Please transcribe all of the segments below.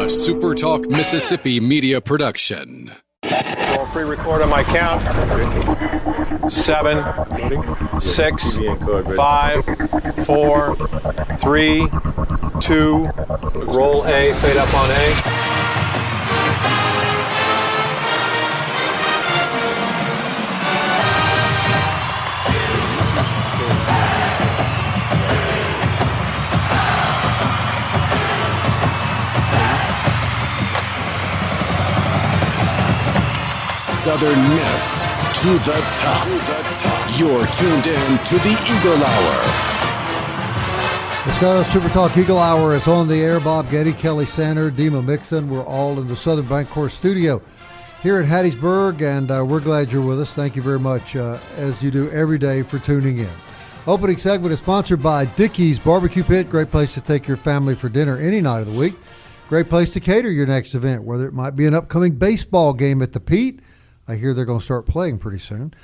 SuperTalk Mississippi media production. I'll pre-record on my count. 7, 6, 5, 4, 3, 2. Roll A, fade up on A. Southern Miss to the top. You're tuned in to the Eagle Hour. Let's go. SuperTalk Eagle Hour is on the air. Bob Getty, Kelly Sander, Dima Mixon. We're all in the Southern Bancorp studio here in Hattiesburg, and we're glad you're with us. Thank you very much, as you do every day, for tuning in. Opening segment is sponsored by Dickey's Barbecue Pit. Great place to take your family for dinner any night of the week. Great place to cater your next event, whether it might be an upcoming baseball game at the Pete. I hear they're going to start playing pretty soon.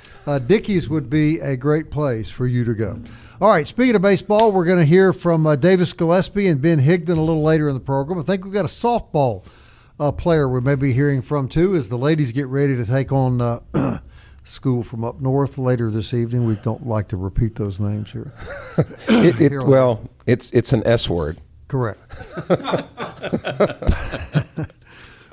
Dickey's would be a great place for you to go. All right, speaking of baseball, we're going to hear from Davis Gillespie and Ben Higdon a little later in the program. I think we've got a softball player we may be hearing from, too, as the ladies get ready to take on school from up north later this evening. We don't like to repeat those names here. It's an S word. Correct.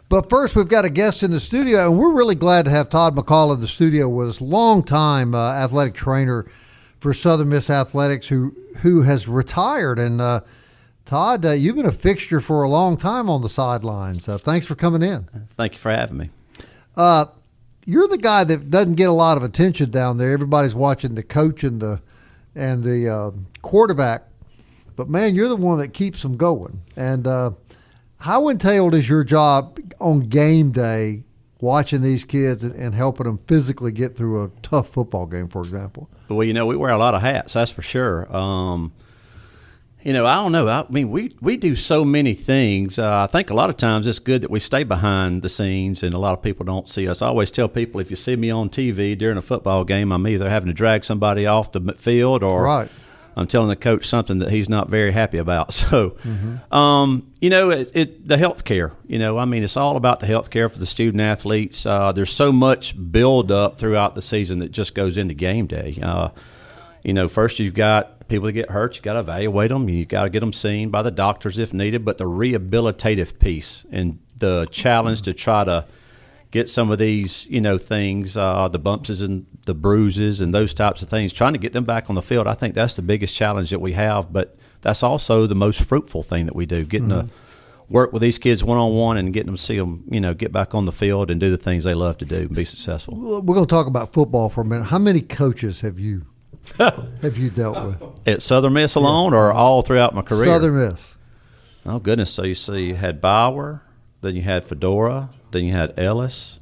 But first, we've got a guest in the studio, and we're really glad to have Todd McCall in the studio with us, longtime athletic trainer for Southern Miss Athletics, who has retired. And Todd, you've been a fixture for a long time on the sidelines. Thanks for coming in. Thank you for having me. You're the guy that doesn't get a lot of attention down there. Everybody's watching the coach and the quarterback, but man, you're the one that keeps them going. And how entailed is your job on game day, watching these kids and helping them physically get through a tough football game, for example? Well, we wear a lot of hats, that's for sure. I don't know. I mean, we do so many things. I think a lot of times it's good that we stay behind the scenes, and a lot of people don't see us. I always tell people, if you see me on TV during a football game, I'm either having to drag somebody off the field or right. I'm telling the coach something that he's not very happy about. So, the health care, it's all about the health care for the student athletes. There's so much build up throughout the season that just goes into game day. First you've got people that get hurt. You got to evaluate them. You got to get them seen by the doctors if needed. But the rehabilitative piece and the challenge to try to get some of these, things, the bumps and the bruises and those types of things, trying to get them back on the field. I think that's the biggest challenge that we have, but that's also the most fruitful thing that we do, getting to work with these kids one-on-one and getting them to see them, get back on the field and do the things they love to do and be successful. We're going to talk about football for a minute. How many coaches have you dealt with? At Southern Miss alone or all throughout my career? Southern Miss. Oh, goodness. So you had Bauer, then you had Fedora, then you had Ellis,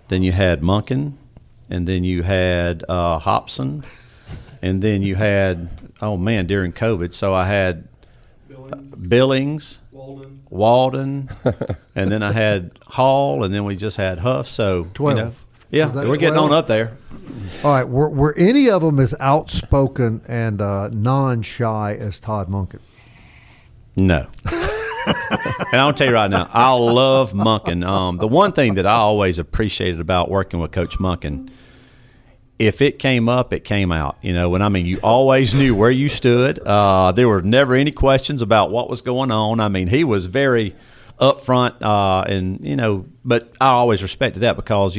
then you had Monken, and then you had Hobson, and then you had, during COVID, so I had Billings, Walden, and then I had Hall, and then we just had Huff. So 12. We're getting on up there. All right, were any of them as outspoken and non-shy as Todd Monken? No. And I'll tell you right now, I love Monken. The one thing that I always appreciated about working with Coach Monken, if it came up, it came out. You always knew where you stood. There were never any questions about what was going on. He was very upfront, but I always respected that because,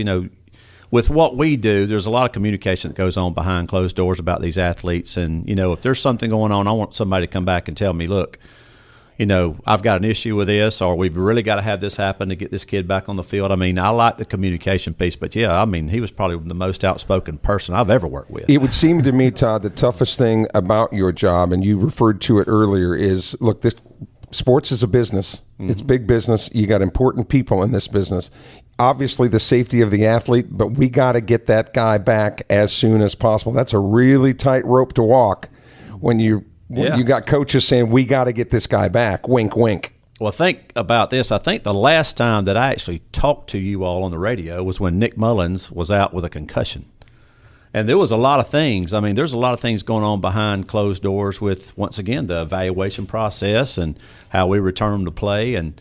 with what we do, there's a lot of communication that goes on behind closed doors about these athletes. And, if there's something going on, I want somebody to come back and tell me, look, I've got an issue with this, or we've really got to have this happen to get this kid back on the field. I like the communication piece, but he was probably the most outspoken person I've ever worked with. It would seem to me, Todd, the toughest thing about your job, and you referred to it earlier, is, look, this sports is a business. Mm-hmm. It's big business. You got important people in this business. Obviously, the safety of the athlete, but we got to get that guy back as soon as possible. That's a really tight rope to walk when you got coaches saying, we got to get this guy back. Wink, wink. Well, think about this. I think the last time that I actually talked to you all on the radio was when Nick Mullins was out with a concussion. And there was a lot of things. There's a lot of things going on behind closed doors with, once again, the evaluation process and how we return them to play. And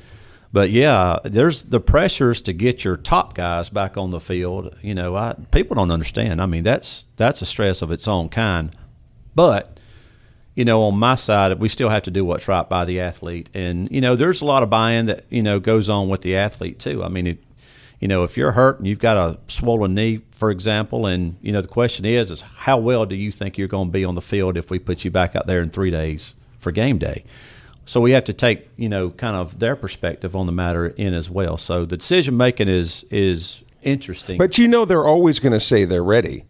But yeah, there's the pressures to get your top guys back on the field. People don't understand. I mean, that's a stress of its own kind. But on my side, we still have to do what's right by the athlete, and there's a lot of buy-in that goes on with the athlete too. I mean, if you're hurt and you've got a swollen knee, for example, and the question is how well do you think you're going to be on the field if we put you back out there in 3 days for game day? So we have to take, kind of their perspective on the matter in as well. So the decision making is interesting. But they're always going to say they're ready.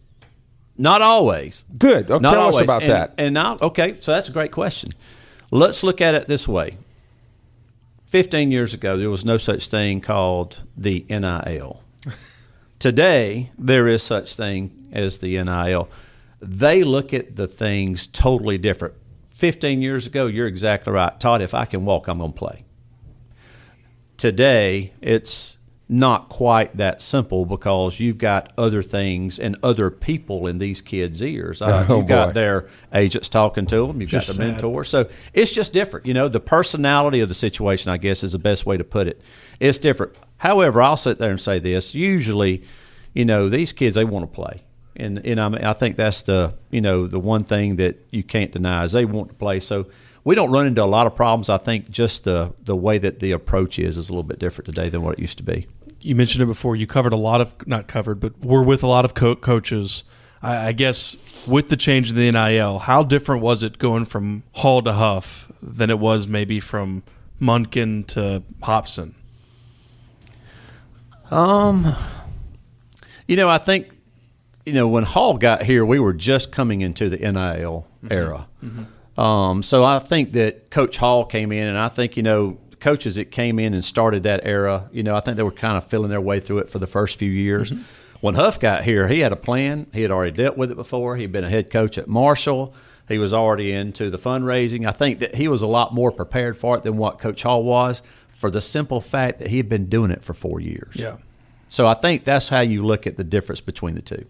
Not always. Good. Tell us about that. And now, okay, so that's a great question. Let's look at it this way. 15 years ago, there was no such thing called the NIL. Today, there is such thing as the NIL. They look at the things totally different. 15 years ago, you're exactly right. Todd, if I can walk, I'm going to play. Today, it's not quite that simple because you've got other things and other people in these kids' ears. You've got their agents talking to them. You've got the mentor. So it's just different. The personality of the situation, I guess, is the best way to put it. It's different. However, I'll sit there and say this. Usually, these kids, they want to play. And I think that's the one thing that you can't deny is they want to play. So we don't run into a lot of problems. I think just the way that the approach is a little bit different today than what it used to be. You mentioned it before. You covered a lot of, not covered, but we're with a lot of coaches. I guess with the change of the NIL, how different was it going from Hall to Huff than it was maybe from Munkin to Hobson? I think, when Hall got here, we were just coming into the NIL era. Mm-hmm. So I think that Coach Hall came in, and I think, coaches that came in and started that era, I think they were kind of feeling their way through it for the first few years. Mm-hmm. When Huff got here, he had a plan. He had already dealt with it before. He'd been a head coach at Marshall. He was already into the fundraising. I think that he was a lot more prepared for it than what Coach Hall was, for the simple fact that he had been doing it for 4 years. Yeah. So I think that's how you look at the difference between the two.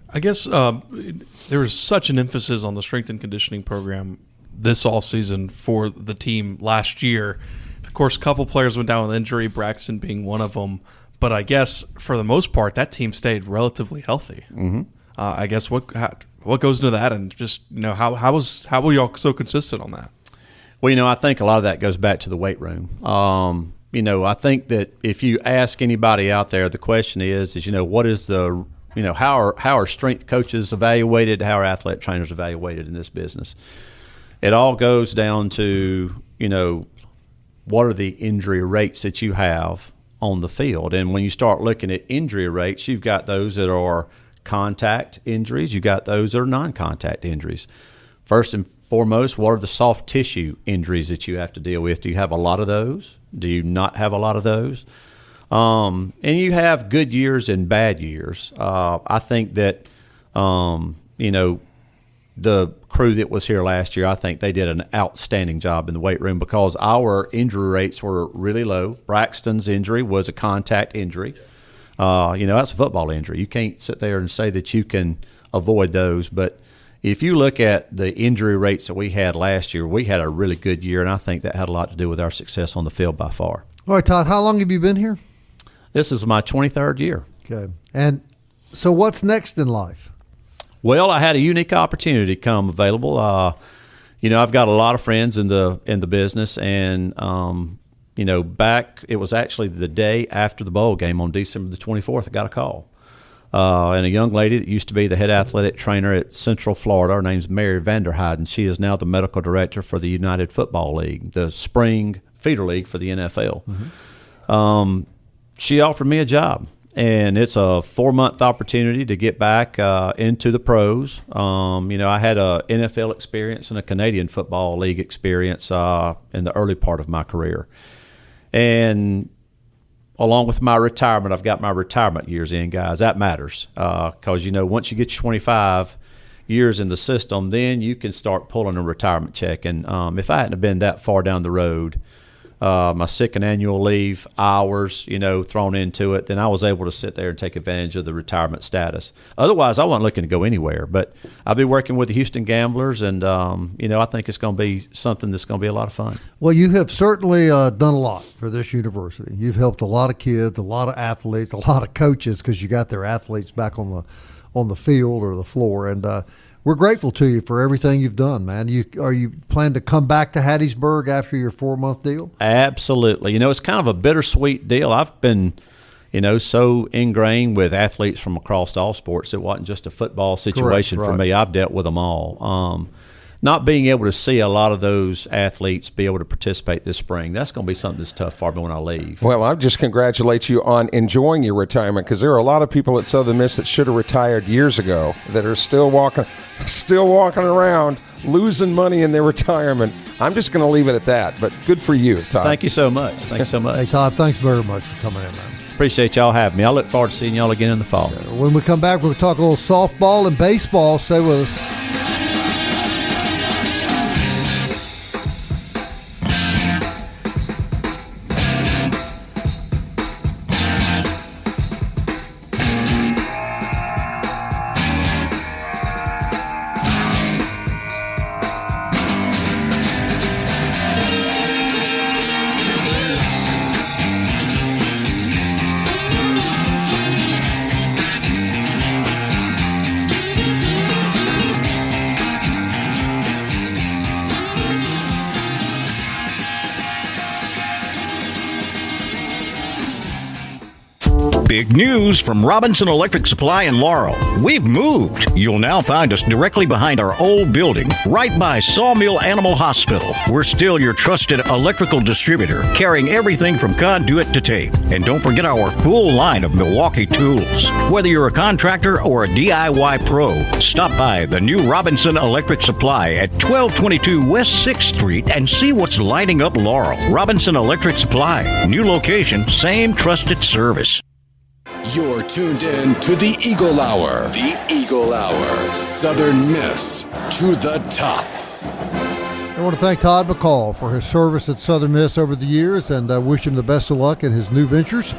I guess there was such an emphasis on the strength and conditioning program this all season for the team last year. Of course, a couple players went down with injury, Braxton being one of them. But I guess for the most part, that team stayed relatively healthy. Mm-hmm. I guess what goes into that, and just how were y'all so consistent on that? Well, I think a lot of that goes back to the weight room. I think that if you ask anybody out there, the question is what is the how are strength coaches evaluated? How are athletic trainers evaluated in this business? It all goes down to, what are the injury rates that you have on the field? And when you start looking at injury rates, you've got those that are contact injuries. You've got those that are non-contact injuries. First and foremost, what are the soft tissue injuries that you have to deal with? Do you have a lot of those? Do you not have a lot of those? And you have good years and bad years. I think that, the crew that was here last year, I think they did an outstanding job in the weight room because our injury rates were really low. Braxton's injury was a contact injury. That's a football injury. You can't sit there and say that you can avoid those. But if you look at the injury rates that we had last year, we had a really good year, and I think that had a lot to do with our success on the field by far. All right, Todd, how long have you been here? This is my 23rd year. Okay. And so what's next in life? Well, I had a unique opportunity come available. I've got a lot of friends in the business, and back it was actually the day after the bowl game on December the 24th. I got a call, and a young lady that used to be the head athletic trainer at Central Florida. Her name's Mary Ben Higdon. She is now the medical director for the United Football League, the spring feeder league for the NFL. Mm-hmm. She offered me a job. And it's a 4-month opportunity to get back into the pros. I had a NFL experience and a Canadian Football League experience in the early part of my career. And along with my retirement, I've got my retirement years in, guys. That matters because, once you get your 25 years in the system, then you can start pulling a retirement check. And if I hadn't have been that far down the road, my sick and annual leave hours, thrown into it, then I was able to sit there and take advantage of the retirement status. Otherwise, I wasn't looking to go anywhere. But I'll be working with the Houston Gamblers, and, I think it's going to be something that's going to be a lot of fun. Well, you have certainly done a lot for this university. You've helped a lot of kids, a lot of athletes, a lot of coaches, because you got their athletes back on the field or the floor. And we're grateful to you for everything you've done, man. Are you plan to come back to Hattiesburg after your 4-month deal? Absolutely. It's kind of a bittersweet deal. I've been, so ingrained with athletes from across all sports. It wasn't just a football situation for me. I've dealt with them all. Not being able to see a lot of those athletes be able to participate this spring, that's going to be something that's tough for me when I leave. Well, I just congratulate you on enjoying your retirement, because there are a lot of people at Southern Miss that should have retired years ago that are still walking around losing money in their retirement. I'm just going to leave it at that, but good for you, Todd. Thank you so much. Thank you so much. Hey, Todd, thanks very much for coming in, man. Appreciate y'all having me. I look forward to seeing y'all again in the fall. When we come back, we'll talk a little softball and baseball. Stay with us. Big news from Robinson Electric Supply in Laurel. We've moved. You'll now find us directly behind our old building, right by Sawmill Animal Hospital. We're still your trusted electrical distributor, carrying everything from conduit to tape. And don't forget our full line of Milwaukee tools. Whether you're a contractor or a DIY pro, stop by the new Robinson Electric Supply at 1222 West 6th Street and see what's lighting up Laurel. Robinson Electric Supply. New location, same trusted service. You're tuned in to the Eagle Hour. The Eagle Hour. Southern Miss to the top. I want to thank Todd McCall for his service at Southern Miss over the years, and wish him the best of luck in his new ventures.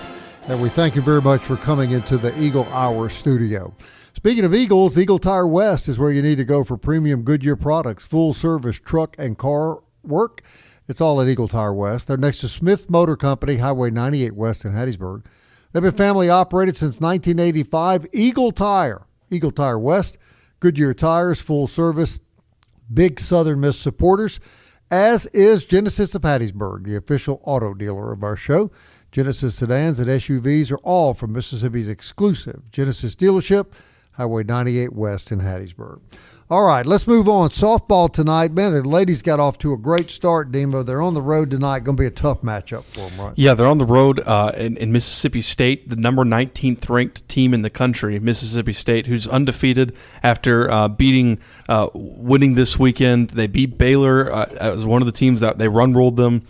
And we thank you very much for coming into the Eagle Hour studio. Speaking of Eagles, Eagle Tire West is where you need to go for premium Goodyear products, full service truck and car work. It's all at Eagle Tire West. They're next to Smith Motor Company, Highway 98 West in Hattiesburg. They've been family operated since 1985. Eagle Tire West, Goodyear Tires, full service, big Southern Miss supporters, as is Genesis of Hattiesburg, the official auto dealer of our show. Genesis sedans and SUVs are all from Mississippi's exclusive Genesis dealership, Highway 98 West in Hattiesburg. All right, let's move on. Softball tonight. Man, the ladies got off to a great start, Demo. They're on the road tonight. Going to be a tough matchup for them, right? Yeah, they're on the road in Mississippi State, the number 19th ranked team in the country, Mississippi State, who's undefeated after winning this weekend. They beat Baylor as one of the teams that they run-rolled them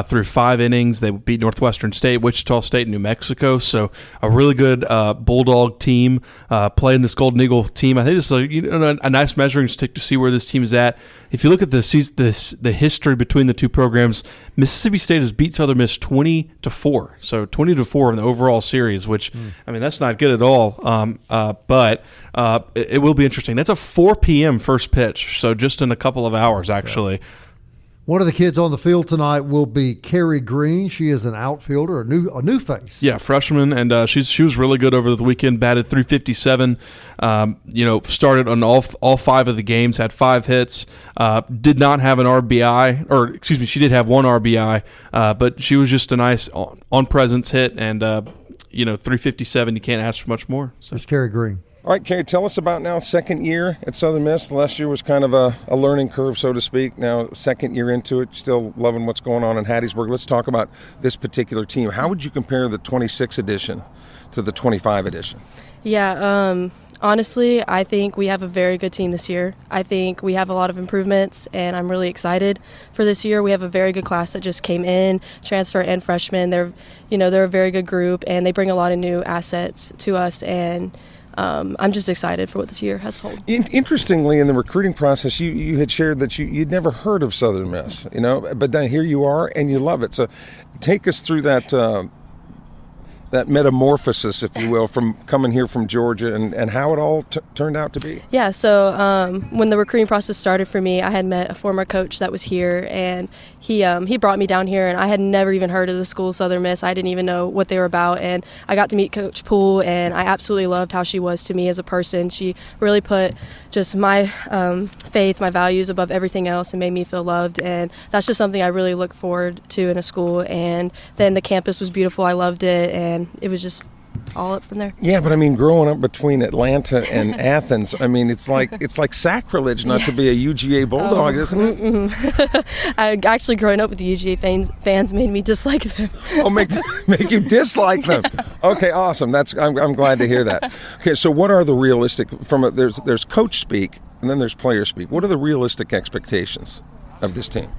through 5 innings. They beat Northwestern State, Wichita State, and New Mexico. So a really good Bulldog team playing this Golden Eagle team. I think this is a nice measuring stick to see where this team is at. If you look at the history between the two programs, Mississippi State has beat Southern Miss 20-4. So 20-4 in the overall series, which, I mean, that's not good at all. But it will be interesting. That's a 4 p.m. first pitch, so just in a couple of hours, actually. Yeah. One of the kids on the field tonight will be Carrie Green. She is an outfielder, a new face. Yeah, freshman, and she was really good over the weekend. Batted .357. Started on all 5 of the games. Had 5 hits. Did not have an RBI, or excuse me, she did have 1 RBI. But she was just a nice on presence hit, and .357. You can't ask for much more. So it's Carrie Green. All right, Carrie, tell us about now second year at Southern Miss. Last year was kind of a learning curve, so to speak. Now, second year into it, still loving what's going on in Hattiesburg. Let's talk about this particular team. How would you compare the 26 edition to the 25 edition? Yeah, honestly, I think we have a very good team this year. I think we have a lot of improvements, and I'm really excited for this year. We have a very good class that just came in, transfer and freshmen. They're a very good group, and they bring a lot of new assets to us, and I'm just excited for what this year has to hold. Interestingly, in the recruiting process, you had shared that you'd never heard of Southern Miss, but then here you are and you love it. So take us through that metamorphosis, if you will, from coming here from Georgia and how it all turned out to be. Yeah, so when the recruiting process started for me, I had met a former coach that was here, and he brought me down here, and I had never even heard of the school Southern Miss. I didn't even know what they were about, and I got to meet Coach Poole, and I absolutely loved how she was to me as a person. She really put just my faith, my values above everything else, and made me feel loved, and that's just something I really look forward to in a school. And then the campus was beautiful. I loved it, and it was just all up from there. Yeah, but I mean, growing up between Atlanta and Athens, I mean, it's like sacrilege not to be a UGA Bulldog, isn't it? I actually, growing up with the UGA fans made me dislike them. Oh, make you dislike them. Okay, awesome. I'm glad to hear that. Okay, so what are the realistic there's coach speak and then there's player speak. What are the realistic expectations of this team?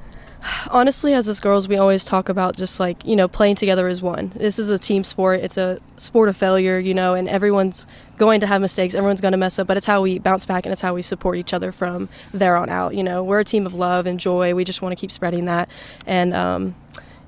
Honestly, as us girls, we always talk about just playing together as one. This is a team sport. It's a sport of failure, and everyone's going to have mistakes. Everyone's going to mess up, but it's how we bounce back and it's how we support each other from there on out. We're a team of love and joy. We just want to keep spreading that. And,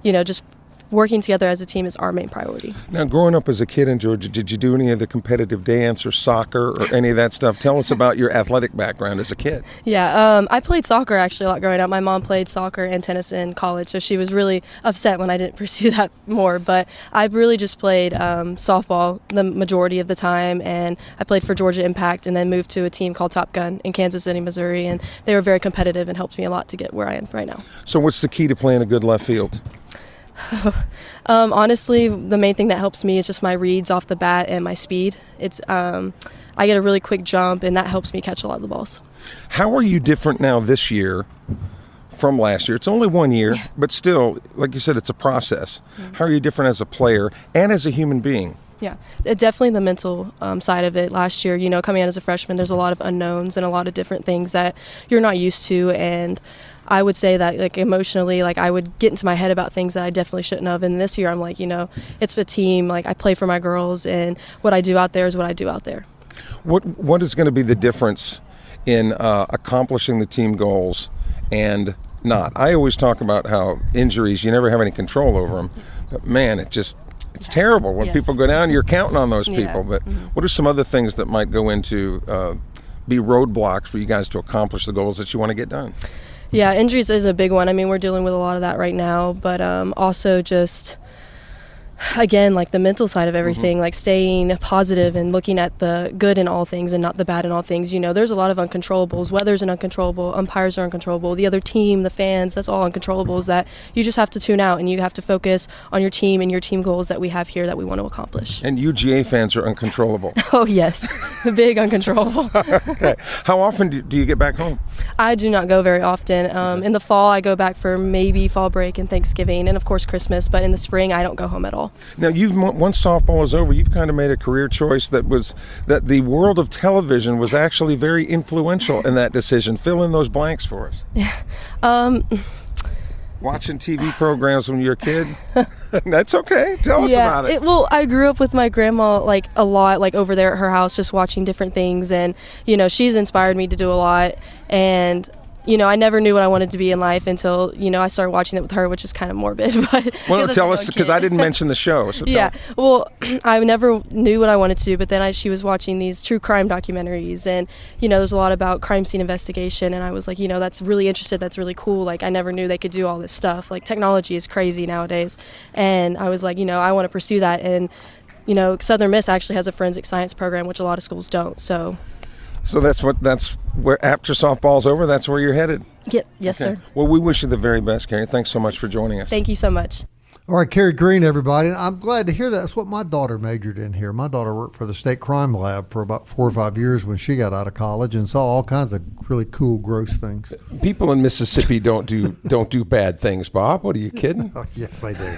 just working together as a team is our main priority. Now, growing up as a kid in Georgia, did you do any of the competitive dance or soccer or any of that stuff? Tell us about your athletic background as a kid. Yeah, I played soccer actually a lot growing up. My mom played soccer and tennis in college, so she was really upset when I didn't pursue that more. But I really just played softball the majority of the time, and I played for Georgia Impact and then moved to a team called Top Gun in Kansas City, Missouri, and they were very competitive and helped me a lot to get where I am right now. So what's the key to playing a good left field? Honestly, the main thing that helps me is just my reads off the bat and my speed. It's I get a really quick jump, and that helps me catch a lot of the balls. How are you different now this year from last year? It's only 1 year, but still, like you said, it's a process. Mm-hmm. How are you different as a player and as a human being? Yeah, definitely the mental side of it. Last year, coming out as a freshman, there's a lot of unknowns and a lot of different things that you're not used to, and I would say that emotionally, I would get into my head about things that I definitely shouldn't have. And this year I'm it's a team. I play for my girls, and what I do out there is what I do out there. What is going to be the difference in accomplishing the team goals and not? I always talk about how injuries, you never have any control over them, but man, it's terrible when people go down. You're counting on those people. But what are some other things that might go into be roadblocks for you guys to accomplish the goals that you want to get done? Yeah, injuries is a big one. I mean, we're dealing with a lot of that right now, but also just, again, the mental side of everything, staying positive and looking at the good in all things and not the bad in all things. There's a lot of uncontrollables. Weather's an uncontrollable, umpires are uncontrollable, the other team, the fans, that's all uncontrollables that you just have to tune out, and you have to focus on your team and your team goals that we have here that we want to accomplish. And UGA fans are uncontrollable. Oh, yes. Big uncontrollable. Okay. How often do you get back home? I do not go very often. In the fall, I go back for maybe fall break and Thanksgiving and, of course, Christmas. But in the spring, I don't go home at all. Now, once softball is over, you've kind of made a career choice that the world of television was actually very influential in that decision. Fill in those blanks for us. Watching TV programs when you're a kid? That's okay. Tell us about it. Well, I grew up with my grandma a lot, over there at her house, just watching different things. And, she's inspired me to do a lot. And I never knew what I wanted to be in life until, I started watching it with her, which is kind of morbid. But well, tell us, because I didn't mention the show. So well, I never knew what I wanted to do, but then she was watching these true crime documentaries, and, there's a lot about crime scene investigation, and I was like, that's really interesting, that's really cool. I never knew they could do all this stuff. Technology is crazy nowadays, and I was like, I want to pursue that, and, Southern Miss actually has a forensic science program, which a lot of schools don't, So that's where after softball's over, that's where you're headed? Yes, okay. Sir. Well, we wish you the very best, Carrie. Thanks so much for joining us. Thank you so much. All right, Carrie Green, everybody. I'm glad to hear that. That's what my daughter majored in here. My daughter worked for the state crime lab for about 4 or 5 years when she got out of college and saw all kinds of really cool, gross things. People in Mississippi don't do bad things, Bob. What are you kidding? Oh, yes, they do.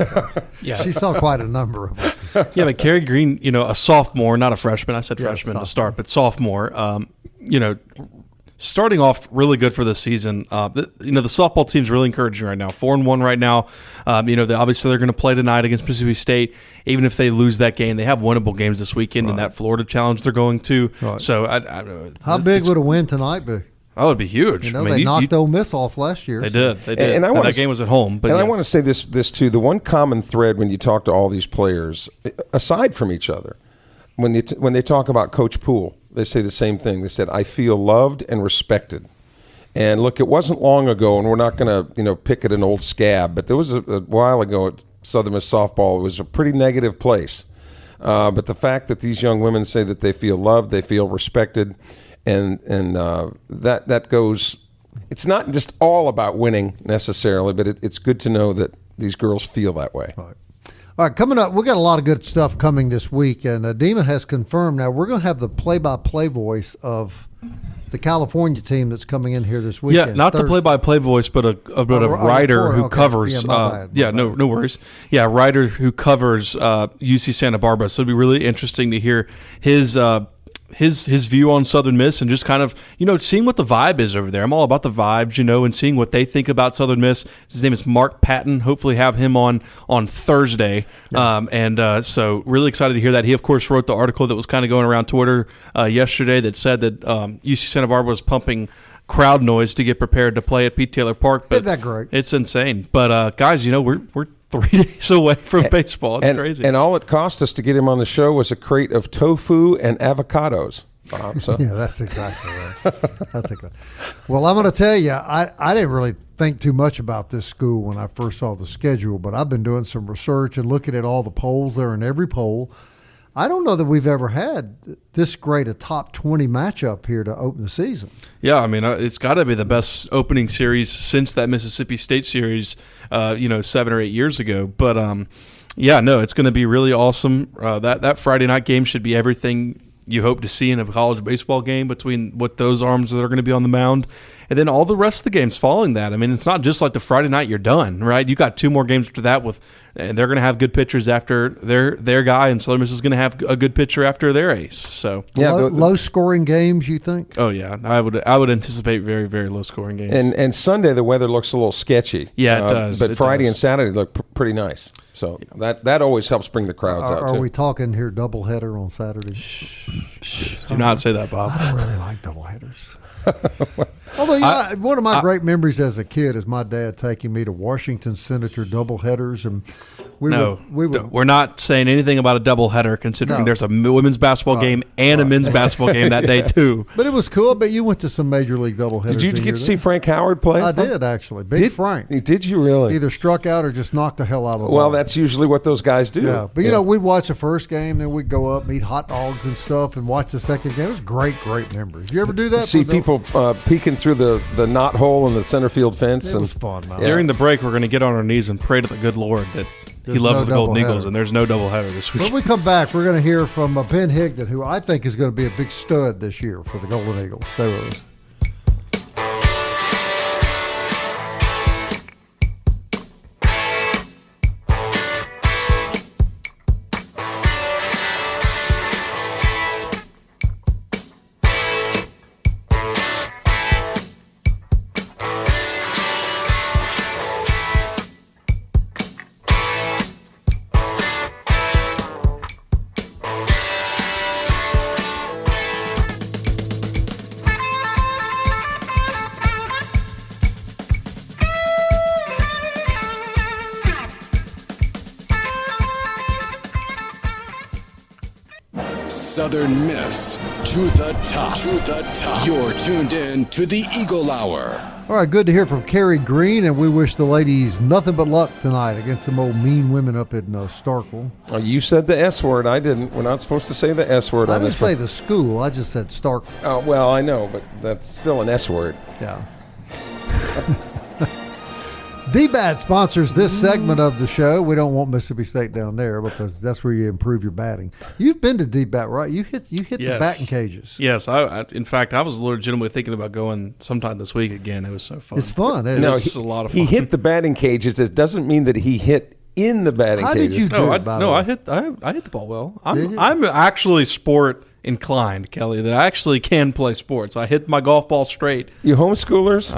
Yeah, she saw quite a number of them. Yeah, but Carrie Green, a sophomore, not a freshman. I said freshman to start, but sophomore. starting off really good for the season. The softball team's really encouraging right now. 4-1 right now. Obviously they're going to play tonight against Mississippi State. Even if they lose that game, they have winnable games this weekend in that Florida Challenge they're going to. Right. So, how big would a win tonight be? Oh, it'd be huge. They knocked Ole Miss off last year. They did. And that game was at home. But I want to say this too. The one common thread when you talk to all these players, aside from each other, when they talk about Coach Poole, they say the same thing. They said, "I feel loved and respected." And look, it wasn't long ago, and we're not going to pick at an old scab, but there was a while ago at Southern Miss softball. It was a pretty negative place. But the fact that these young women say that they feel loved, they feel respected. And that goes. It's not just all about winning necessarily, but it's good to know that these girls feel that way. All right, coming up, we got a lot of good stuff coming this week, and Dima has confirmed. Now we're going to have the play-by-play voice of the California team that's coming in here this weekend. Yeah, not the play-by-play voice, but a writer who covers. My bad. No worries. Yeah, a writer who covers UC Santa Barbara. So it'll be really interesting to hear his view on Southern Miss and just kind of, seeing what the vibe is over there. I'm all about the vibes, and seeing what they think about Southern Miss. His name is Mark Patton. Hopefully have him on Thursday. Yeah. So really excited to hear that. He, of course, wrote the article that was kind of going around Twitter yesterday that said that UC Santa Barbara was pumping crowd noise to get prepared to play at Pete Taylor Park. But isn't that great? It's insane. But, guys, we're 3 days away from baseball. It's crazy. And all it cost us to get him on the show was a crate of tofu and avocados. So. Yeah, that's exactly right. Well, I'm going to tell you, I didn't really think too much about this school when I first saw the schedule, but I've been doing some research and looking at all the polls there in every poll. I don't know that we've ever had this great a top 20 matchup here to open the season. Yeah, I mean, it's got to be the best opening series since that Mississippi State series, 7 or 8 years ago. But, it's going to be really awesome. That Friday night game should be everything you hope to see in a college baseball game between what those arms that are going to be on the mound and then all the rest of the games following that. I mean, it's not just like the Friday night you're done, right? You got 2 more games after that and they're going to have good pitchers after their guy, and Southern Miss is going to have a good pitcher after their ace. So low scoring games, you think? Oh yeah, I would anticipate very, very low scoring games. And Sunday the weather looks a little sketchy. Yeah, it does. But Friday and Saturday look pretty nice. So that always helps bring the crowds out too. Are we talking here doubleheader on Saturday? Do not say that, Bob. I don't really like doubleheaders. Although, one of my great memories as a kid is my dad taking me to Washington Senator doubleheaders, and we're not saying anything about a doubleheader, considering there's a women's basketball game and a men's basketball game that day too. But it was cool. But you went to some major league doubleheaders. Did you get to see Frank Howard play? I did, actually. Frank. Did you really? Either struck out or just knocked the hell out of the ball. Well, that's usually what those guys do. Yeah, but we'd watch the first game, then we'd go up, eat hot dogs and stuff, and watch the second game. It was great memories. You ever do that? See people peeking through the knot hole in the center field fence. It was fun, man. During the break, we're going to get on our knees and pray to the good Lord that He loves the Golden Eagles, and there's no doubleheader this week. When we come back, we're going to hear from Ben Higdon, who I think is going to be a big stud this year for the Golden Eagles. Stay with us. Southern Miss to the top. To the top. You're tuned in to the Eagle Hour. All right, good to hear from Carrie Green, and we wish the ladies nothing but luck tonight against some old mean women up in Starkville. Oh, you said the S word. I didn't. We're not supposed to say the S word I on didn't this say one. the school. I just said Starkville. Oh, well, I know, but that's still an S word. Yeah. DBAT sponsors this segment of the show. We don't want Mississippi State down there because that's where you improve your batting. You've been to DBAT, right? You hit the batting cages. Yes. In fact, I was legitimately thinking about going sometime this week again. It was so fun. It's fun. It's a lot of fun. He hit the batting cages. It doesn't mean that he hit in the batting cages. How did you do it, by the way? I hit the ball well. I'm actually sport inclined, Kelly, that I actually can play sports. I hit my golf ball straight. You homeschoolers?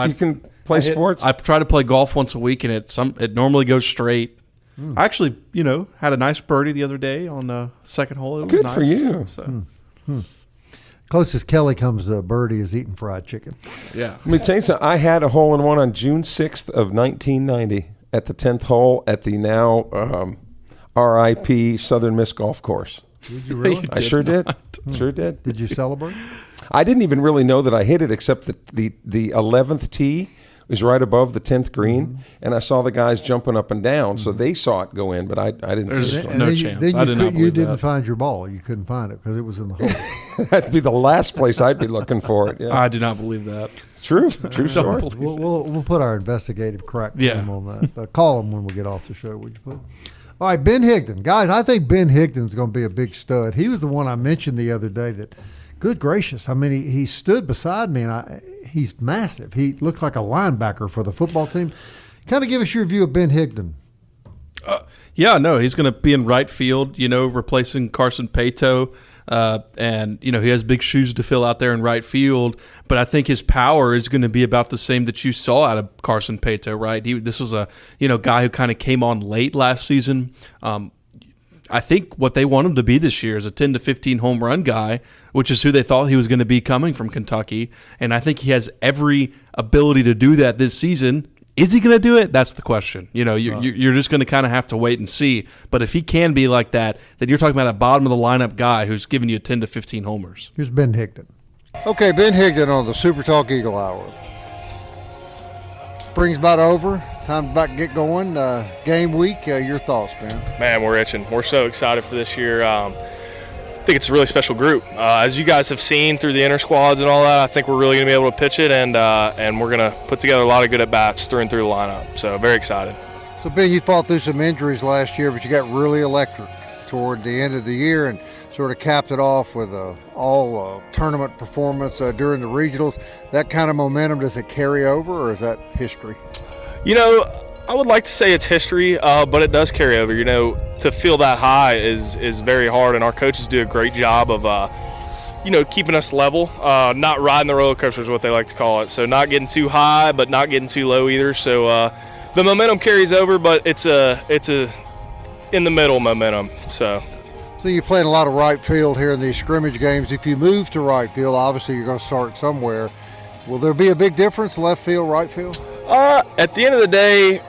You can play sports? I try to play golf once a week, and it normally goes straight. I actually, had a nice birdie the other day on the second hole. It was Good nice. for you. So. Closest Kelly comes to a birdie is eating fried chicken. Yeah. Let me tell you something. I had a hole-in-one on June 6th of 1990 at the 10th hole at the now RIP Southern Miss Golf Course. Did you really? I sure did. Sure did. Did you celebrate? I didn't even really know that I hit it, except that the 11th tee was right above the 10th green, and I saw the guys jumping up and down, so they saw it go in, but I didn't see it. No chance. I did not believe you didn't that. find your ball. You couldn't find it because it was in the hole. That'd be the last place I'd be looking for it. Yeah. I do not believe that. It's true. True story. We'll put our investigative crack Yeah. team on that. Call them when we get off the show, would you please? All right, Ben Higdon. Guys, I think Ben Higdon's going to be a big stud. He was the one I mentioned the other day that, good gracious, I mean, he stood beside me, and he's massive. He looks like a linebacker for the football team. Kind of give us your view of Ben Higdon. Yeah, no, he's going to be in right field, replacing Carson Paetow. And, he has big shoes to fill out there in right field. But I think his power is going to be about the same that you saw out of Carson Paetow, right? This was a, guy who kind of came on late last season. I think what they want him to be this year is a 10 to 15 home run guy, which is who they thought he was going to be coming from Kentucky. And I think he has every ability to do that this season. Is he going to do it? That's the question. You're just going to kind of have to wait and see. But if he can be like that, then you're talking about a bottom of the lineup guy who's giving you 10 to 15 homers. Here's Ben Higdon. Okay, Ben Higdon on the SuperTalk Eagle Hour. Spring's about over. Time to about get going. Game week, your thoughts, Ben? Man, we're itching. We're so excited for this year. I think it's a really special group. As you guys have seen through the inter squads and all that, I think we're really going to be able to pitch it, and we're going to put together a lot of good at-bats through and through the lineup. So very excited. So, Ben, you fought through some injuries last year, but you got really electric toward the end of the year and sort of capped it off with all tournament performance during the regionals. That kind of momentum, does it carry over, or is that history? I would like to say it's history, but it does carry over. To feel that high is very hard, and our coaches do a great job of, keeping us level, not riding the roller coaster is what they like to call it. So not getting too high, but not getting too low either. So the momentum carries over, but it's a in the middle momentum. So you're playing a lot of right field here in these scrimmage games. If you move to right field, obviously you're going to start somewhere. Will there be a big difference, left field, right field? At the end of the day,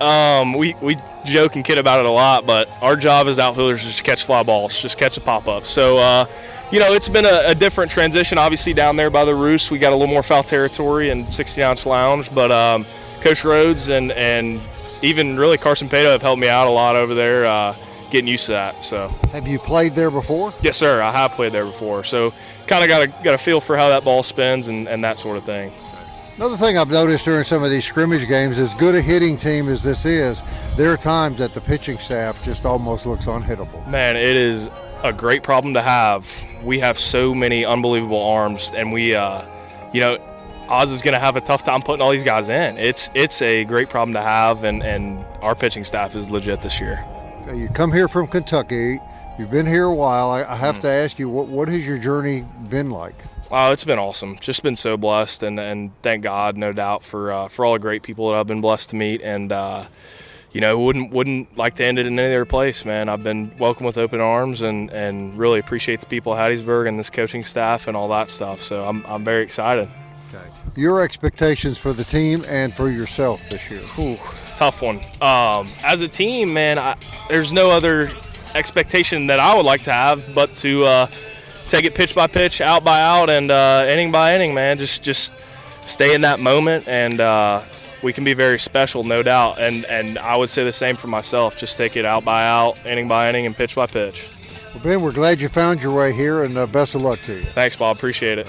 we joke and kid about it a lot, but our job as outfielders is to catch fly balls, just catch a pop-up. So, it's been a different transition. Obviously, down there by the Roost, we got a little more foul territory and 60-ounce lounge. But Coach Rhodes and even really Carson Paetow have helped me out a lot over there, getting used to that. So, have you played there before? Yes, sir. I have played there before. So, kind of got a feel for how that ball spins and that sort of thing. Another thing I've noticed during some of these scrimmage games, as good a hitting team as this is, there are times that the pitching staff just almost looks unhittable. Man, it is a great problem to have. We have so many unbelievable arms, and we, Oz is going to have a tough time putting all these guys in. It's a great problem to have, and our pitching staff is legit this year. Okay, you come here from Kentucky. You've been here a while. I have to ask you, what has your journey been like? Oh, it's been awesome. Just been so blessed, and thank God, no doubt, for all the great people that I've been blessed to meet. And wouldn't like to end it in any other place, man. I've been welcomed with open arms, and really appreciate the people at Hattiesburg and this coaching staff and all that stuff. So I'm very excited. Okay. Your expectations for the team and for yourself this year? Tough one. As a team, man, there's no other expectation that I would like to have but to take it pitch by pitch, out by out, and inning by inning, man. Just stay in that moment, and we can be very special, no doubt. And I would say the same for myself. Just take it out by out, inning by inning, and pitch by pitch. Well, Ben, we're glad you found your way here, and best of luck to you. Thanks, Bob. Appreciate it.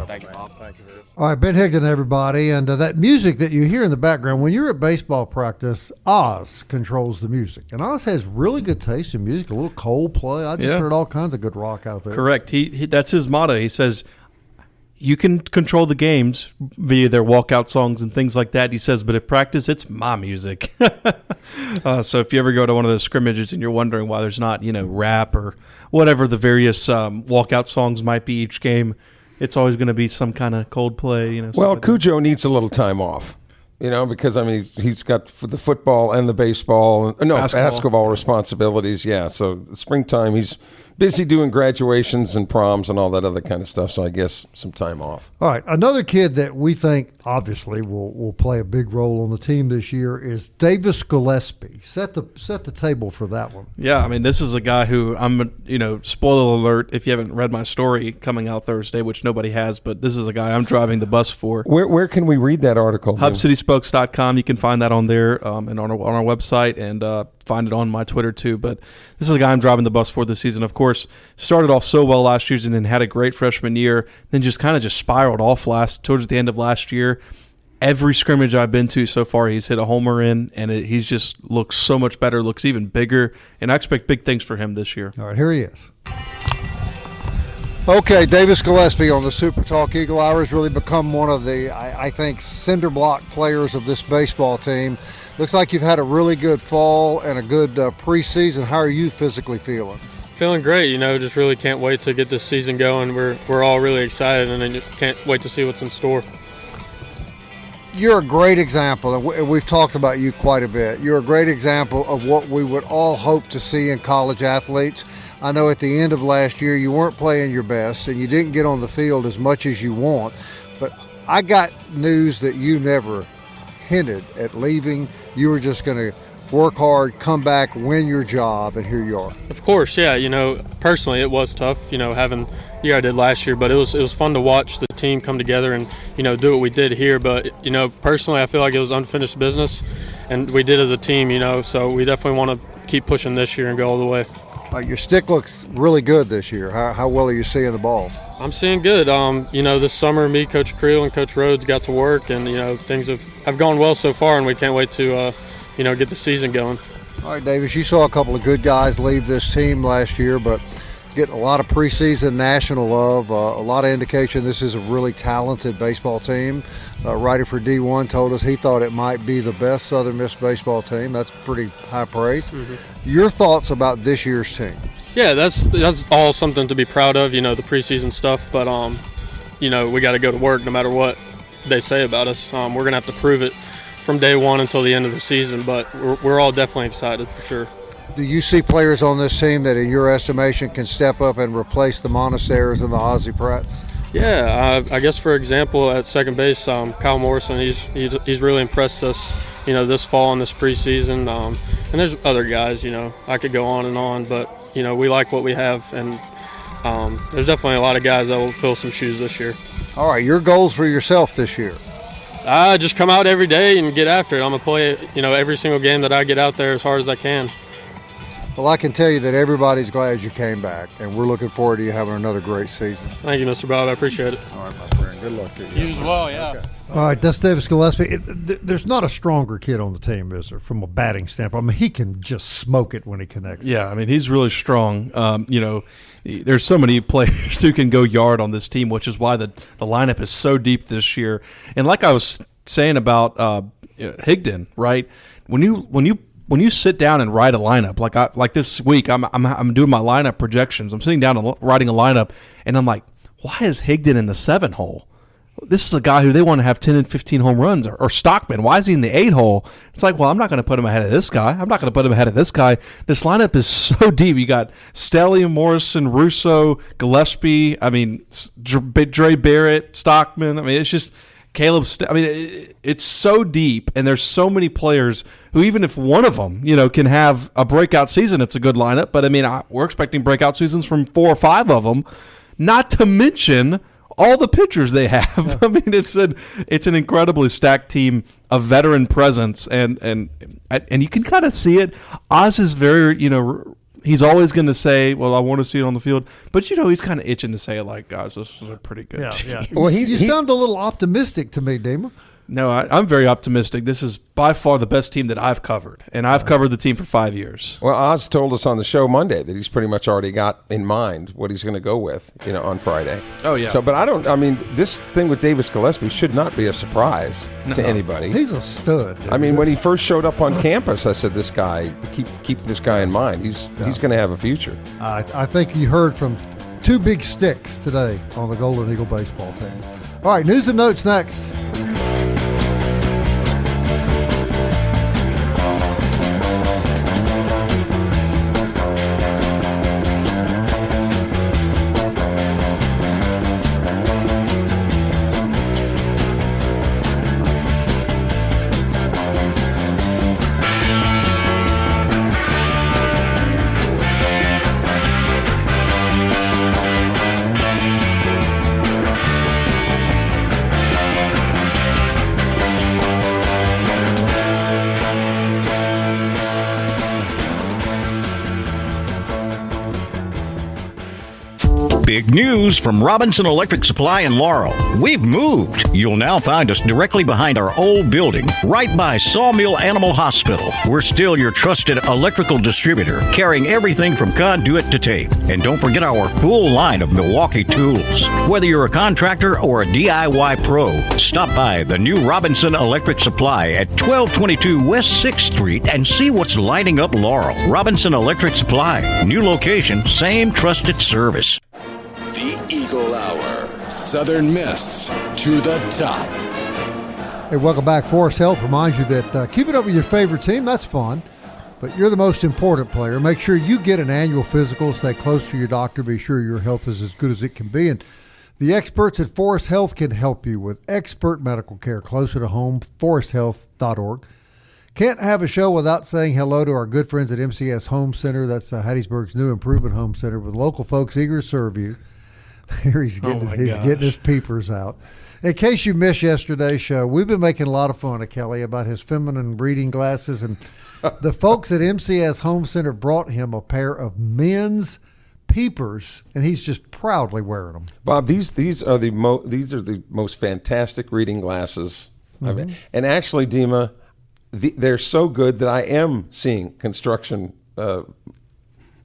Thank you, Bob. Thank you. All right, Ben Higdon, everybody. And that music that you hear in the background, when you're at baseball practice, Oz controls the music. And Oz has really good taste in music, a little Coldplay. I just heard all kinds of good rock out there. Correct. He that's his motto. He says, you can control the games via their walkout songs and things like that. He says, but at practice, it's my music. So if you ever go to one of those scrimmages and you're wondering why there's not, rap or whatever the various walkout songs might be each game, it's always going to be some kind of Coldplay. Well, Cujo needs a little time off. Because he's got the football and the basketball responsibilities. Yeah, so springtime he's busy doing graduations and proms and all that other kind of stuff. So I guess some time off. All right, another kid that we think obviously will play a big role on the team this year is Davis Gillespie. Set the table for that one. Yeah, this is a guy who spoiler alert if you haven't read my story coming out Thursday, which nobody has, but this is a guy I'm driving the bus for. Where can we read that article? HubCitySpokes.com. You can find that on there and on our website, and find it on my Twitter too. But this is the guy I'm driving the bus for this season. Of course, started off so well last year and then had a great freshman year, then just spiraled off towards the end of last year. Every scrimmage I've been to so far, he's hit a homer in, and he's just looks so much better, looks even bigger, and I expect big things for him this year. All right, here he is. Okay, Davis Gillespie on the SuperTalk Eagle Hour has really become one of the, I think, cinder block players of this baseball team. Looks like you've had a really good fall and a good preseason. How are you physically feeling? Feeling great, just really can't wait to get this season going. We're all really excited and can't wait to see what's in store. You're a great example, and we've talked about you quite a bit. You're a great example of what we would all hope to see in college athletes. I know at the end of last year you weren't playing your best and you didn't get on the field as much as you want, but I got news that you never hinted at leaving. You were just going to work hard, come back, win your job, and here you are. Of course, yeah. Personally it was tough, having the year I did last year, but it was fun to watch the team come together and, do what we did here. But, personally I feel like it was unfinished business, and we did as a team, so we definitely want to keep pushing this year and go all the way. Your stick looks really good this year. How well are you seeing the ball? I'm seeing good. This summer, me, Coach Creel, and Coach Rhodes got to work, and things have gone well so far, and we can't wait to get the season going. All right, Davis, you saw a couple of good guys leave this team last year, but getting a lot of preseason national love, a lot of indication this is a really talented baseball team. A writer for D1 told us he thought it might be the best Southern Miss baseball team. That's pretty high praise. Mm-hmm. Your thoughts about this year's team? Yeah, that's all something to be proud of, the preseason stuff, but we got to go to work no matter what they say about us. We're going to have to prove it from day one until the end of the season, but we're all definitely excited for sure. Do you see players on this team that, in your estimation, can step up and replace the Monasteries and the Ozzie Pratts? Yeah, I guess for example, at second base, Kyle Morrison, he's really impressed us, this fall and this preseason. And there's other guys, I could go on, but we like what we have, and there's definitely a lot of guys that will fill some shoes this year. All right, your goals for yourself this year? Just come out every day and get after it. I'm gonna play, every single game that I get out there as hard as I can. Well, I can tell you that everybody's glad you came back, and we're looking forward to you having another great season. Thank you, Mr. Bob. I appreciate it. All right, my friend. Good luck to you. You as well, yeah. Okay. All right, that's Davis Gillespie. There's not a stronger kid on the team, is there, from a batting standpoint? He can just smoke it when he connects. Yeah, he's really strong. There's so many players who can go yard on this team, which is why the lineup is so deep this year. And like I was saying about Higdon, right? When you sit down and write a lineup, like this week, I'm doing my lineup projections. I'm sitting down and writing a lineup, and I'm like, why is Higdon in the 7 hole? This is a guy who they want to have 10 and 15 home runs, or Stockman. Why is he in the 8 hole? It's like, well, I'm not going to put him ahead of this guy. I'm not going to put him ahead of this guy. This lineup is so deep. You got Stelly, Morrison, Russo, Gillespie. Dre Barrett, Stockman. It's just Caleb. It's so deep, and there's so many players who, even if one of them, can have a breakout season, it's a good lineup. But we're expecting breakout seasons from 4 or 5 of them. Not to mention all the pitchers they have. It's an incredibly stacked team, a veteran presence, and you can kind of see it. Oz is very, he's always going to say, well, I want to see it on the field. But, he's kind of itching to say it like, guys, this is a pretty good team. Yeah. Well, you sound a little optimistic to me, Dima. No, I'm very optimistic. This is by far the best team that I've covered, and I've covered the team for 5 years. Well, Oz told us on the show Monday that he's pretty much already got in mind what he's going to go with, on Friday. Oh, yeah. So, but this thing with Davis Gillespie should not be a surprise to anybody. He's a stud. I mean, when he first showed up on campus, I said, "This guy, keep this guy in mind. He's going to have a future." I think you heard from two big sticks today on the Golden Eagle baseball team. All right, news and notes next. Big news from Robinson Electric Supply in Laurel. We've moved. You'll now find us directly behind our old building, right by Sawmill Animal Hospital. We're still your trusted electrical distributor, carrying everything from conduit to tape. And don't forget our full line of Milwaukee tools. Whether you're a contractor or a DIY pro, stop by the new Robinson Electric Supply at 1222 West 6th Street and see what's lighting up Laurel. Robinson Electric Supply. New location, same trusted service. The Eagle Hour. Southern Miss to the top. Hey, welcome back. Forest Health reminds you that keeping up with your favorite team, that's fun, but you're the most important player. Make sure you get an annual physical, stay close to your doctor, be sure your health is as good as it can be. And the experts at Forest Health can help you with expert medical care closer to home, foresthealth.org. Can't have a show without saying hello to our good friends at MCS Home Center. That's Hattiesburg's new improvement home center with local folks eager to serve you. Here he's getting his peepers out. In case you missed yesterday's show, we've been making a lot of fun of Kelly about his feminine reading glasses, and the folks at MCS Home Center brought him a pair of men's peepers, and he's just proudly wearing them. Bob, these are the most fantastic reading glasses I've had. And actually, Dima, they're so good that I am seeing construction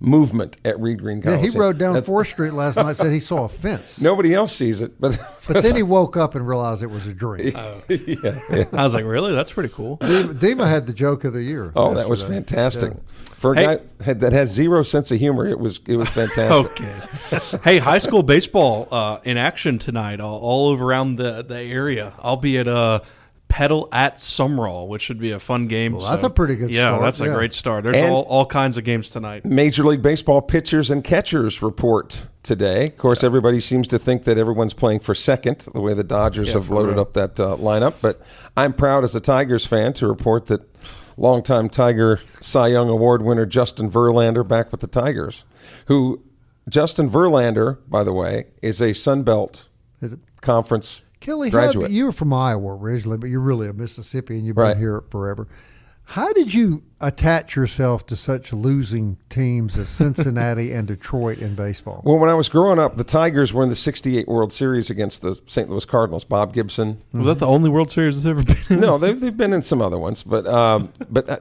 movement at Reed Green College. Yeah, he rode down 4th Street last night, said he saw a fence. Nobody else sees it. But then he woke up and realized it was a dream. Yeah. I was like, really? That's pretty cool. Dima had the joke of the year. Oh, that was fantastic. Yeah. For a guy that has zero sense of humor, it was fantastic. Okay. Hey, high school baseball in action tonight all over around the area. I'll be at Petal at Sumrall, which would be a fun game. Well, that's a pretty good start. Yeah, that's a great start. There's all kinds of games tonight. Major League Baseball pitchers and catchers report today. Of course, everybody seems to think that everyone's playing for second, the way the Dodgers have loaded up that lineup. But I'm proud as a Tigers fan to report that longtime Tiger Cy Young Award winner Justin Verlander back with the Tigers, Justin Verlander, by the way, is a Sun Belt Conference Kelly, graduate. You were from Iowa originally, but you're really a Mississippian. You've been here forever. How did you attach yourself to such losing teams as Cincinnati and Detroit in baseball? Well, when I was growing up, the Tigers were in the '68 World Series against the St. Louis Cardinals. Bob Gibson. Was that the only World Series that's ever been in? No, they've been in some other ones, but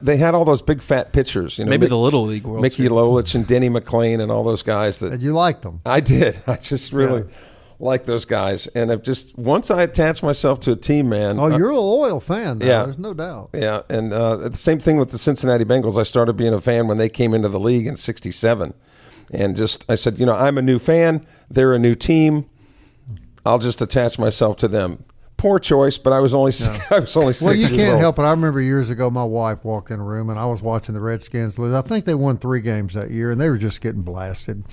they had all those big fat pitchers. Maybe the Little League World Mickey Series. Lolich and Denny McClain and all those guys. And you liked them. I did. I just really like those guys. And once I attached myself to a team, man. Oh, you're a loyal fan, though. Yeah. There's no doubt. Yeah, and the same thing with the Cincinnati Bengals. I started being a fan when they came into the league in '67. And I said, I'm a new fan. They're a new team. I'll just attach myself to them. Poor choice, but I was only 6 years old. Well, you can't help it. I remember years ago my wife walked in a room, and I was watching the Redskins lose. I think they won 3 games that year, and they were just getting blasted.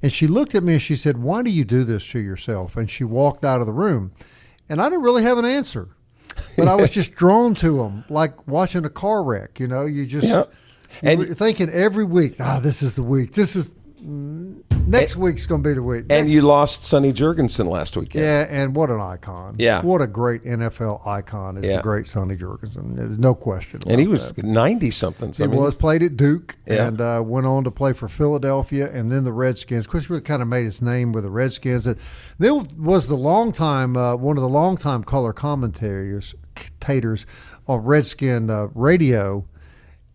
And she looked at me and she said, "Why do you do this to yourself?" And she walked out of the room. And I didn't really have an answer. But I was just drawn to them, like watching a car wreck. You just you're thinking every week, this is the week. This is Next week's going to be the week. And you lost Sonny Jurgensen last weekend. Yeah, and what an icon. Yeah. What a great NFL icon is the great Sonny Jurgensen. There's no question about And he was that. 90-something. He was played at Duke Yeah. and went on to play for Philadelphia and then the Redskins. Of course, he really kind of made his name with the Redskins. And there was one of the longtime color commentators on Redskin radio.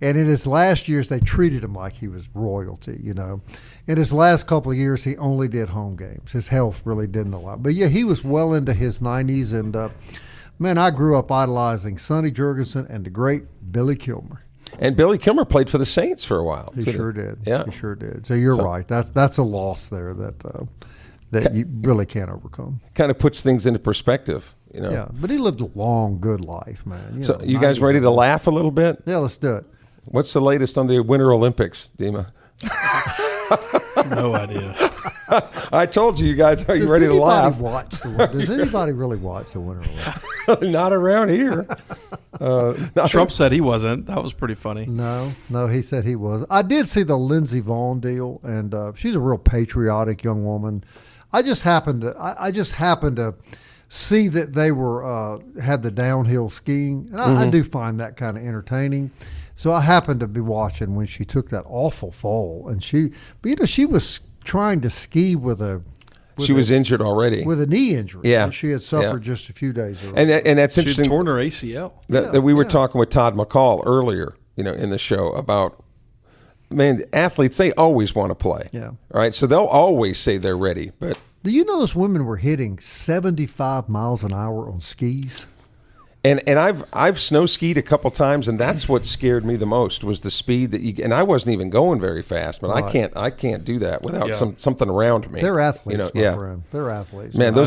And in his last years, they treated him like he was royalty, you know. In his last couple of years, he only did home games. His health really didn't allow. But, yeah, he was well into his 90s. And, man, I grew up idolizing Sonny Jurgensen and the great Billy Kilmer. And Billy Kilmer played for the Saints for a while. He sure did. Yeah. He sure did. So you're right. That's a loss there that you really can't overcome. Kind of puts things into perspective, you know. Yeah, but he lived a long, good life, man. So you guys ready to laugh a little bit? Yeah, let's do it. What's the latest on the Winter Olympics, Dima? No idea. I told you guys. Are you ready to laugh? Does anybody really watch the Winter Olympics? Not around here. Trump said he wasn't. That was pretty funny. No, he said he was. I did see the Lindsey Vonn deal, and she's a real patriotic young woman. I just happened to see that they had the downhill skiing, and I do find that kind of entertaining. So I happened to be watching when she took that awful fall, and she was trying to ski she was injured already with a knee injury. Yeah, she had suffered just a few days earlier. And that's interesting. She torn her ACL. That we were talking with Todd McCall earlier, you know, in the show about. Man, athletes, they always want to play. Yeah. Right? So they'll always say they're ready. But do you know those women were hitting 75 miles an hour on skis? And I've snow skied a couple times, and that's what scared me the most was the speed that you. And I wasn't even going very fast, but right. I can't do that without something around me. They're athletes, you know, my friend. They're athletes. Man, your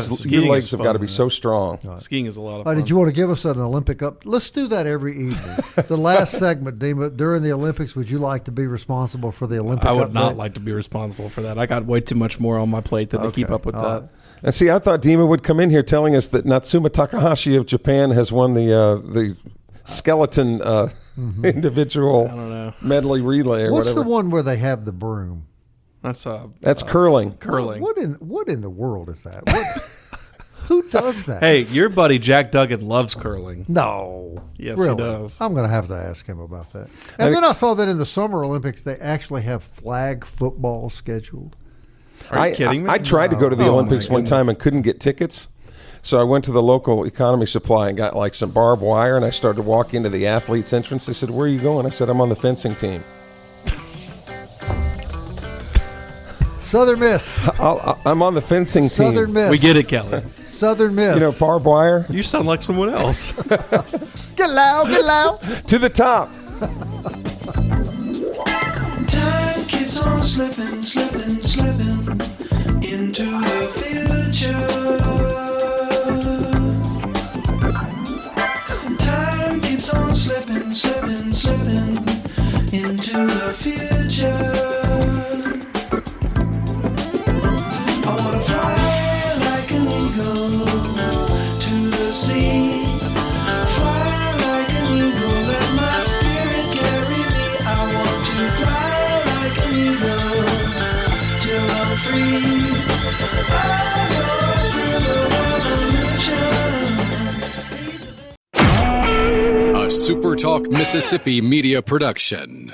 legs have got to be man. so strong. Right. Skiing is a lot of fun. Did you want to give us an Olympic up? Let's do that every evening. The last segment, Dima, during the Olympics, would you like to be responsible for the Olympic? I would update? not like to be responsible for that. I got way too much more on my plate to keep up with that. And see, I thought Dima would come in here telling us that Natsuma Takahashi of Japan has won the skeleton individual medley relay or What's whatever. the one where they have the broom? That's curling. Curling. What in the world is that? Who does that? Hey, your buddy Jack Duggan loves curling. No. Yes, really? he does. I'm going to have to ask him about that. And then I saw that in the Summer Olympics, they actually have flag football scheduled. Are you kidding me? I tried to go to the Olympics one time and couldn't get tickets. So I went to the local economy supply and got like some barbed wire, and I started to walk into the athletes' entrance. They said, "Where are you going?" I said, "I'm on the fencing team." Southern Miss. I'm on the fencing team. Southern Miss. We get it, Kelly. Southern Miss. You know, barbed wire. You sound like someone else. Get loud, get loud. To the top. Time keeps on slipping, slipping, slipping into the future. Time keeps on slipping, slipping, slipping into the future. I wanna fly like an eagle to the sea. Fly like an eagle, let my spirit carry me. I want to fly like an eagle till I'm free. I go through the revolution. A SuperTalk Mississippi media production.